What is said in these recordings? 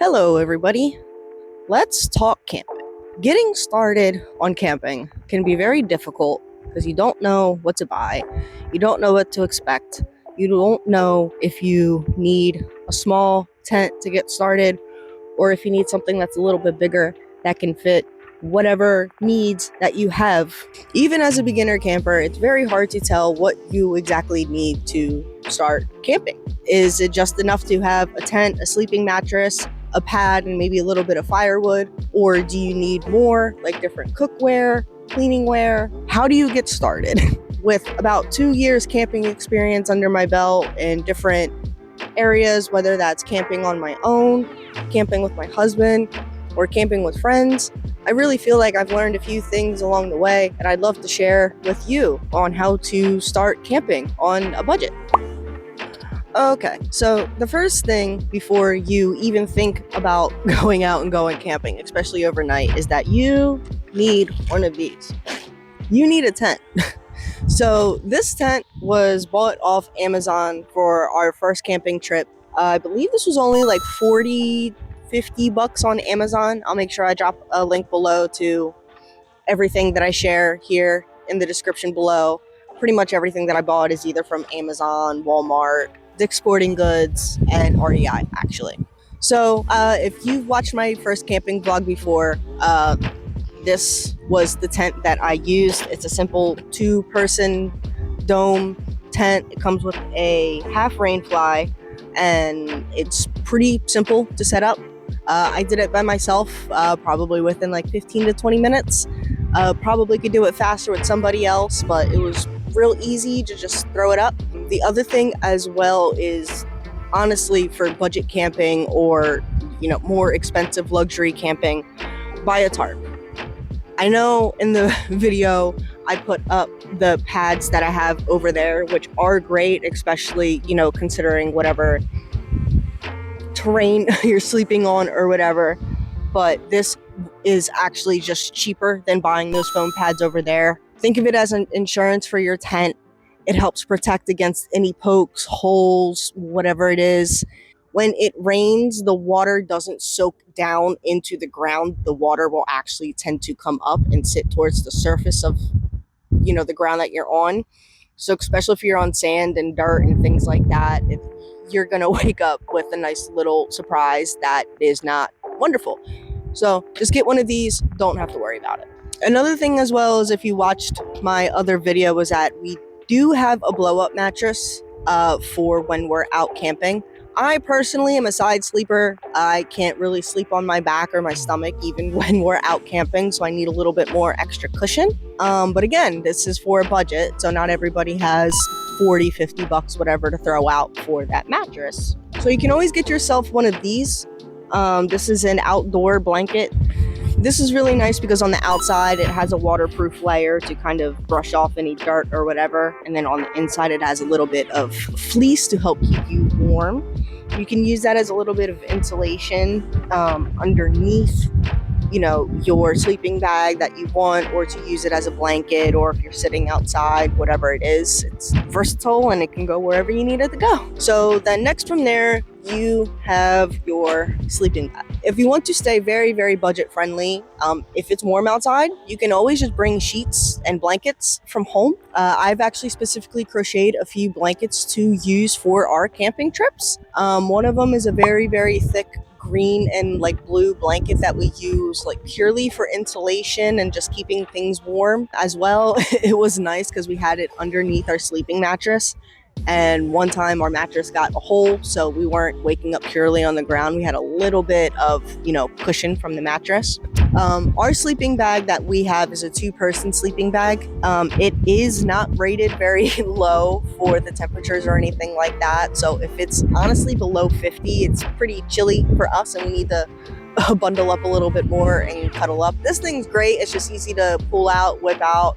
Hello, everybody. Let's talk camping. Getting started on camping can be very difficult because you don't know what to buy, you don't know what to expect, you don't know if you need a small tent to get started or if you need something that's a little bit bigger that can fit whatever needs that you have. Even as a beginner camper, it's very hard to tell what you exactly need to start camping. Is it just enough to have a tent, a sleeping mattress, a pad, and maybe a little bit of firewood? Or do you need more, like different cookware, cleaning wear? How do you get started? With about 2 years camping experience under my belt in different areas, whether that's camping on my own, camping with my husband, or camping with friends, I really feel like I've learned a few things along the way, and I'd love to share with you on how to start camping on a budget. Okay, so the first thing before you even think about going out and going camping, especially overnight, is that you need one of these. You need a tent. So this tent was bought off Amazon for our first camping trip. I believe this was only like 40, 50 bucks on Amazon. I'll make sure I drop a link below to everything that I share here in the description below. Pretty much everything that I bought is either from Amazon, Walmart, Dick's Sporting Goods, and REI, actually. So if you've watched my first camping vlog before, this was the tent that I used. It's a simple 2-person dome tent. It comes with a half rain fly, and it's pretty simple to set up. I did it by myself, probably within like 15 to 20 minutes. Probably could do it faster with somebody else, but it was real easy to just throw it up. The other thing as well is, honestly, for budget camping or more expensive luxury camping, buy a tarp. I know in the video I put up the pads that I have over there, which are great, especially, considering whatever terrain you're sleeping on or whatever. But this is actually just cheaper than buying those foam pads over there. Think of it as an insurance for your tent. It helps protect against any pokes, holes, whatever it is. When it rains, the water doesn't soak down into the ground. The water will actually tend to come up and sit towards the surface of, the ground that you're on. So especially if you're on sand and dirt and things like that, you're going to wake up with a nice little surprise that is not wonderful. So just get one of these. Don't have to worry about it. Another thing as well is, if you watched my other video, was that we do have a blow-up mattress for when we're out camping. I personally am a side sleeper. I can't really sleep on my back or my stomach even when we're out camping, so I need a little bit more extra cushion. But again, this is for a budget, so not everybody has 40, 50 bucks, whatever, to throw out for that mattress. So you can always get yourself one of these. This is an outdoor blanket. This is really nice because on the outside it has a waterproof layer to kind of brush off any dirt or whatever, and then on the inside it has a little bit of fleece to help keep you warm. You can use that as a little bit of insulation underneath your sleeping bag that you want, or to use it as a blanket, or if you're sitting outside, whatever it is. It's versatile and it can go wherever you need it to go. So then next from there, you have your sleeping bag. If you want to stay very, very budget friendly, if it's warm outside, you can always just bring sheets and blankets from home. I've actually specifically crocheted a few blankets to use for our camping trips. One of them is a very, very thick green and like blue blanket that we use like purely for insulation and just keeping things warm as well. It was nice because we had it underneath our sleeping mattress, and one time our mattress got a hole, so we weren't waking up purely on the ground. We had a little bit of cushion from the mattress. Our sleeping bag that we have is a 2-person sleeping bag. It is not rated very low for the temperatures or anything like that. So if it's honestly below 50, it's pretty chilly for us and we need to bundle up a little bit more and cuddle up. This thing's great. It's just easy to pull out, whip out.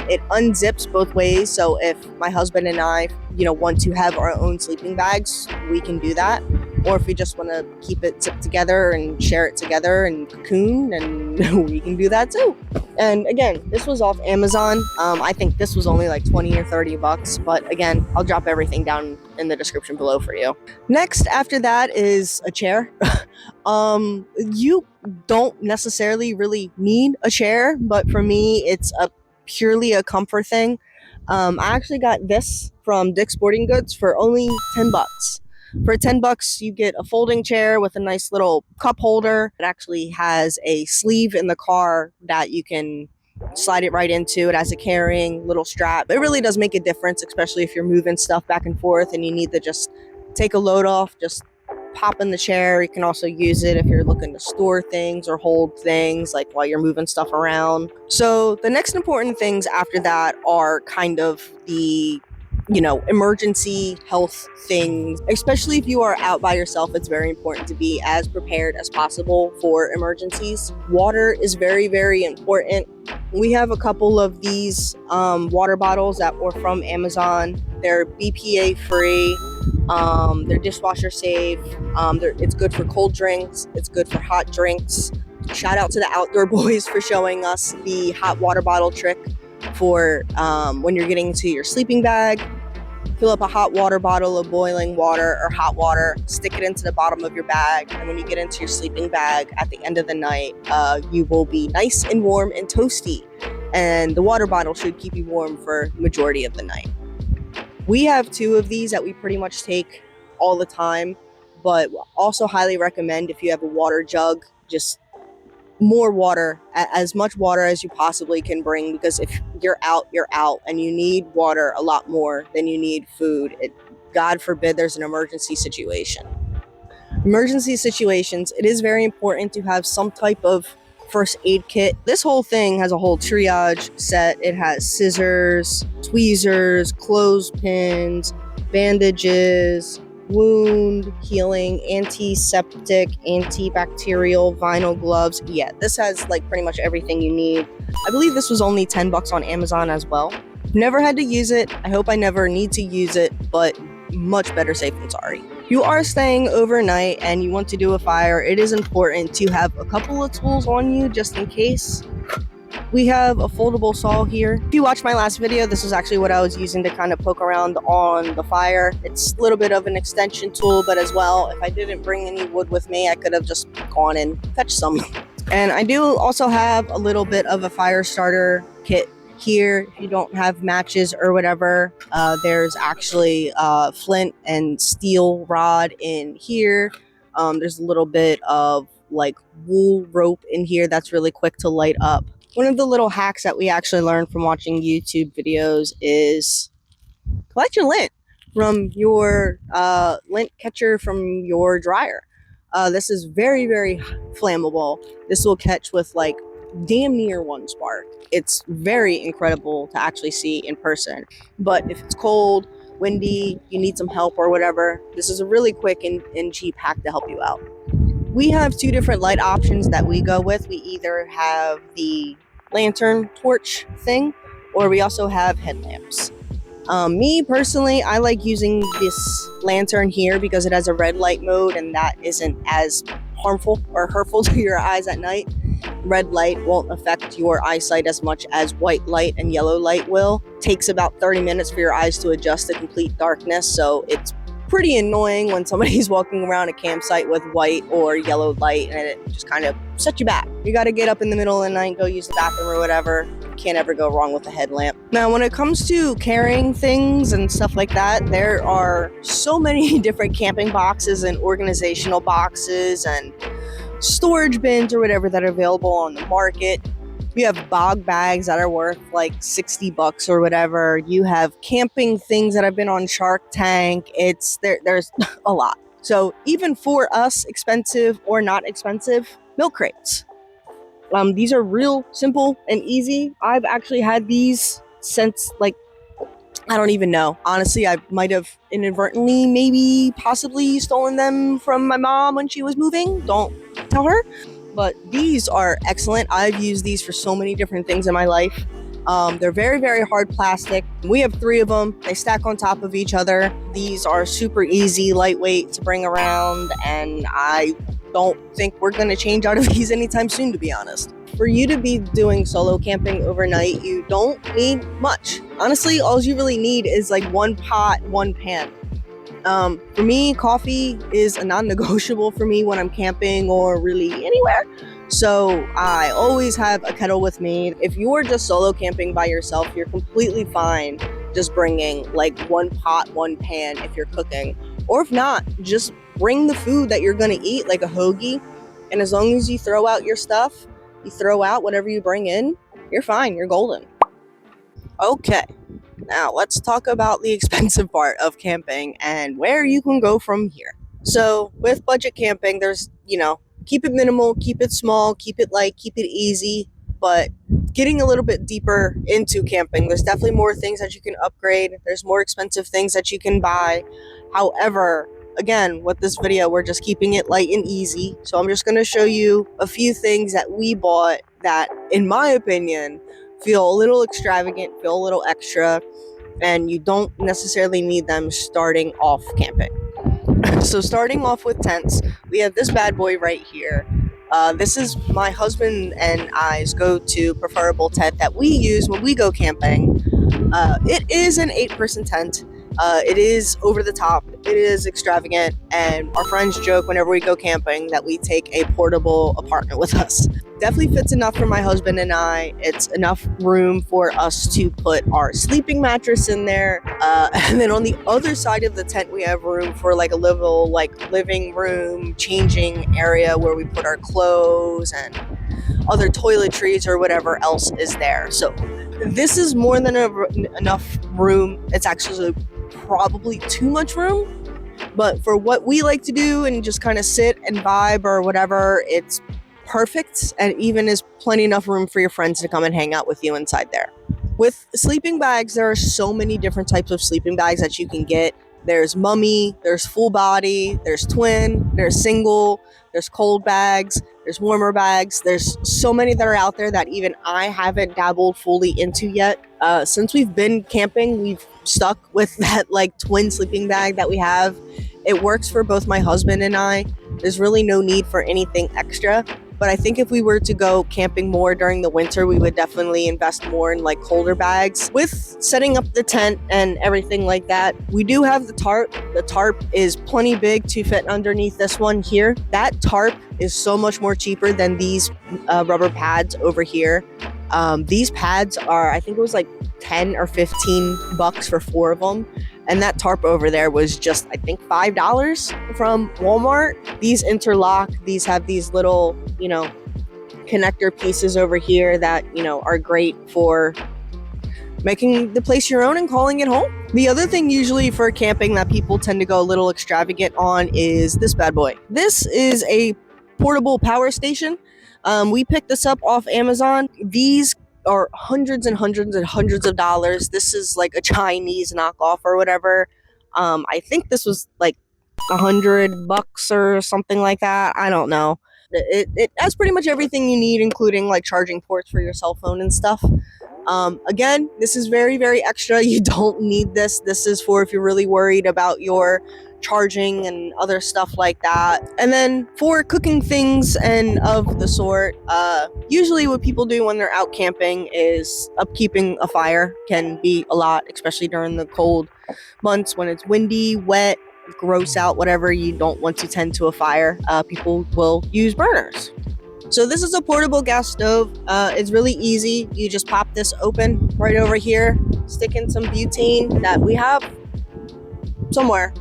It unzips both ways. So if my husband and I, want to have our own sleeping bags, we can do that. Or if we just want to keep it zipped together and share it together and cocoon, and we can do that too. And again, this was off Amazon. I think this was only like 20 or 30 bucks, but again, I'll drop everything down in the description below for you. Next, after that is a chair. You don't necessarily really need a chair, but for me, it's purely a comfort thing. I actually got this from Dick's Sporting Goods for only 10 bucks. For 10 bucks, you get a folding chair with a nice little cup holder. It actually has a sleeve in the car that you can slide it right into. It has a carrying little strap. It really does make a difference, especially if you're moving stuff back and forth and you need to just take a load off, just pop in the chair. You can also use it if you're looking to store things or hold things like while you're moving stuff around. So the next important things after that are kind of the emergency health things. Especially if you are out by yourself, it's very important to be as prepared as possible for emergencies. Water is very, very important. We have a couple of these water bottles that were from Amazon. They're BPA free. They're dishwasher safe. It's good for cold drinks. It's good for hot drinks. Shout out to the Outdoor Boys for showing us the hot water bottle trick for when you're getting into your sleeping bag. Fill up a hot water bottle of boiling water or hot water, stick it into the bottom of your bag, and when you get into your sleeping bag at the end of the night, you will be nice and warm and toasty, and the water bottle should keep you warm for the majority of the night. We have 2 of these that we pretty much take all the time, but also highly recommend if you have a water jug, just more water, as much water as you possibly can bring, because if you're out, and you need water a lot more than you need food. God forbid there's an emergency situation. Emergency situations, it is very important to have some type of first aid kit. This whole thing has a whole triage set. It has scissors, tweezers, clothespins, bandages, wound healing, antiseptic, antibacterial, vinyl gloves. Yeah, this has like pretty much everything you need. I believe this was only 10 bucks on Amazon as well. Never had to use it. I hope I never need to use it, but much better safe than sorry. If you are staying overnight and you want to do a fire, it is important to have a couple of tools on you just in case. We have a foldable saw here. If you watched my last video, this is actually what I was using to kind of poke around on the fire. It's a little bit of an extension tool, but as well, if I didn't bring any wood with me, I could have just gone and fetched some. And I do also have a little bit of a fire starter kit here. If you don't have matches or whatever, there's actually flint and steel rod in here. There's a little bit of like wool rope in here that's really quick to light up. One of the little hacks that we actually learned from watching YouTube videos is collect your lint from your lint catcher from your dryer. This is very, very flammable. This will catch with like damn near 1 spark. It's very incredible to actually see in person. But if it's cold, windy, you need some help or whatever, this is a really quick and cheap hack to help you out. We have 2 different light options that we go with. We either have the lantern torch thing, or we also have headlamps. Me personally, I like using this lantern here because it has a red light mode and that isn't as harmful or hurtful to your eyes at night. Red light won't affect your eyesight as much as white light and yellow light will. It takes about 30 minutes for your eyes to adjust to complete darkness, so it's pretty annoying when somebody's walking around a campsite with white or yellow light and it just kind of sets you back. You got to get up in the middle of the night and go use the bathroom or whatever. You can't ever go wrong with a headlamp. Now, when it comes to carrying things and stuff like that, there are so many different camping boxes and organizational boxes and storage bins or whatever that are available on the market. You have bog bags that are worth like 60 bucks or whatever. You have camping things that have been on Shark Tank. There's a lot. So even for us, expensive or not expensive, milk crates. These are real simple and easy. I've actually had these since like, I don't even know. Honestly, I might have inadvertently, maybe possibly stolen them from my mom when she was moving. Don't tell her. But these are excellent. I've used these for so many different things in my life. They're very, very hard plastic. We have 3 of them. They stack on top of each other. These are super easy, lightweight to bring around, and I don't think we're going to change out of these anytime soon, to be honest. for you to be doing solo camping overnight, you don't need much. Honestly, all you really need is like one pot, one pan. For me, coffee is a non-negotiable for me when I'm camping or really anywhere. So I always have a kettle with me. If you're just solo camping by yourself, you're completely fine just bringing like one pot, one pan if you're cooking. Or if not, just bring the food that you're gonna eat, like a hoagie. And as long as you throw out your stuff, you throw out whatever you bring in, you're fine, you're golden. Okay, now let's talk about the expensive part of camping and where you can go from here. So with budget camping, there's, keep it minimal, keep it small, keep it light, keep it easy. But getting a little bit deeper into camping, there's definitely more things that you can upgrade. There's more expensive things that you can buy. However, again, with this video, we're just keeping it light and easy. So I'm just going to show you a few things that we bought that, in my opinion, feel a little extravagant, feel a little extra, and you don't necessarily need them starting off camping. So starting off with tents, we have this bad boy right here. This is my husband and I's go-to preferable tent that we use when we go camping. It is an 8-person tent. It is over the top, it is extravagant, and our friends joke whenever we go camping that we take a portable apartment with us. Definitely fits enough for my husband and I. It's enough room for us to put our sleeping mattress in there. And then on the other side of the tent, we have room for like a little living room, changing area where we put our clothes and other toiletries or whatever else is there. So this is more than enough room. It's actually probably too much room, but for what we like to do and just kind of sit and vibe or whatever, it's perfect, and even is plenty enough room for your friends to come and hang out with you inside there. With sleeping bags, there are so many different types of sleeping bags that you can get. There's mummy, there's full body, there's twin, there's single, there's cold bags, there's warmer bags. There's so many that are out there that even I haven't dabbled fully into yet. Since we've been camping, we've stuck with that like twin sleeping bag that we have. It works for both my husband and I. There's really no need for anything extra. But I think if we were to go camping more during the winter, we would definitely invest more in like colder bags. With setting up the tent and everything like that, we do have the tarp. The tarp is plenty big to fit underneath this one here. That tarp is so much more cheaper than these rubber pads over here. These pads are, I think it was like 10 or 15 bucks for 4 of them. And that tarp over there was just, I think, $5 from Walmart. These interlock. These have these little, connector pieces over here that, are great for making the place your own and calling it home. The other thing usually for camping that people tend to go a little extravagant on is this bad boy. This is a portable power station. We picked this up off Amazon. These are hundreds and hundreds and hundreds of dollars. This is like a Chinese knockoff or whatever. I think this was like $100 or something like that. I don't know. It has pretty much everything you need, including like charging ports for your cell phone and stuff. Again, this is very, very extra. You don't need this. This is for if you're really worried about your charging and other stuff like that. And then for cooking things and of the sort, usually what people do when they're out camping is upkeeping a fire can be a lot, especially during the cold months when it's windy, wet, gross out, whatever. You don't want to tend to a fire. People will use burners. So this is a portable gas stove. It's really easy. You just pop this open right over here, stick in some butane that we have somewhere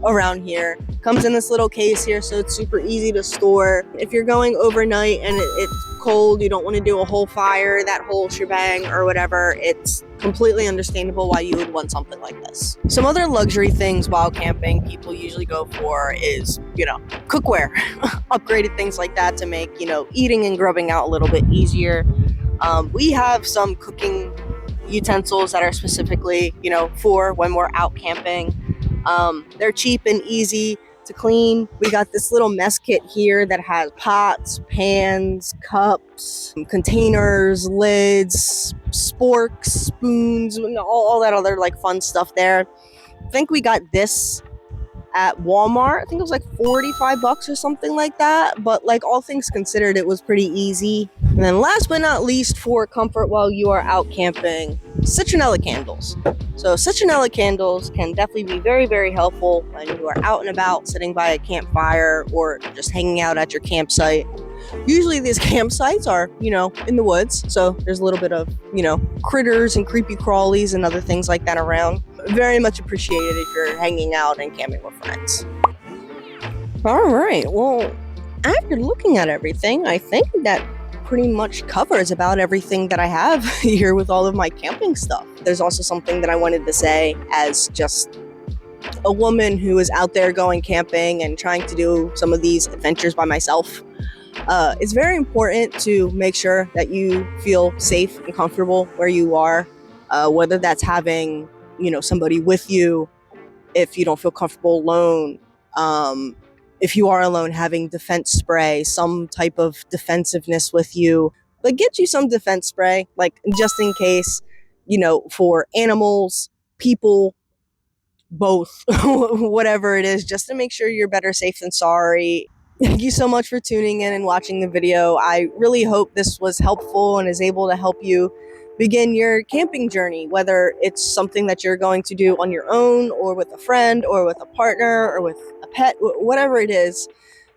around here. Comes in this little case here, so it's super easy to store. If you're going overnight and it's cold, you don't want to do a whole fire, that whole shebang or whatever, it's completely understandable why you would want something like this. Some other luxury things while camping people usually go for is, cookware. Upgraded things like that to make, eating and grubbing out a little bit easier. We have some cooking utensils that are specifically, for when we're out camping. They're cheap and easy to clean. We got this little mess kit here that has pots, pans, cups, containers, lids, sporks, spoons, and all that other like fun stuff there. I think we got this at Walmart. I think it was like $45 or something like that. But like all things considered, it was pretty easy. And then last but not least, for comfort while you are out camping, citronella candles. So citronella candles can definitely be very, very helpful when you are out and about, sitting by a campfire or just hanging out at your campsite. Usually these campsites are, in the woods, so there's a little bit of, critters and creepy crawlies and other things like that around. Very much appreciated if you're hanging out and camping with friends. All right, well, after looking at everything, I think that pretty much covers about everything that I have here with all of my camping stuff. There's also something that I wanted to say as just a woman who is out there going camping and trying to do some of these adventures by myself. It's very important to make sure that you feel safe and comfortable where you are, whether that's having, somebody with you if you don't feel comfortable alone. If you are alone, having defense spray, some type of defensiveness with you. But get you some defense spray, like just in case, for animals, people, both, whatever it is, just to make sure you're better safe than sorry. Thank you so much for tuning in and watching the video. I really hope this was helpful and is able to help you begin your camping journey, whether it's something that you're going to do on your own or with a friend or with a partner or with a pet, whatever it is.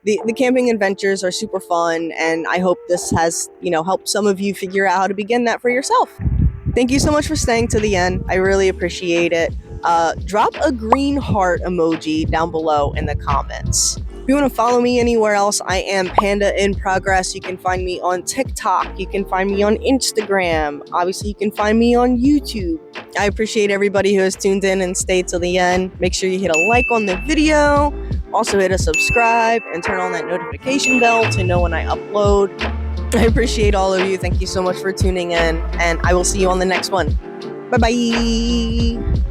The camping adventures are super fun, and I hope this has, helped some of you figure out how to begin that for yourself. Thank you so much for staying to the end. I really appreciate it. Drop a green heart emoji down below in the comments. If you want to follow me anywhere else, I am Panda in Progress. You can find me on TikTok. You can find me on Instagram. Obviously, you can find me on YouTube. I appreciate everybody who has tuned in and stayed till the end. Make sure you hit a like on the video. Also hit a subscribe and turn on that notification bell to know when I upload. I appreciate all of you. Thank you so much for tuning in, and I will see you on the next one. Bye-bye.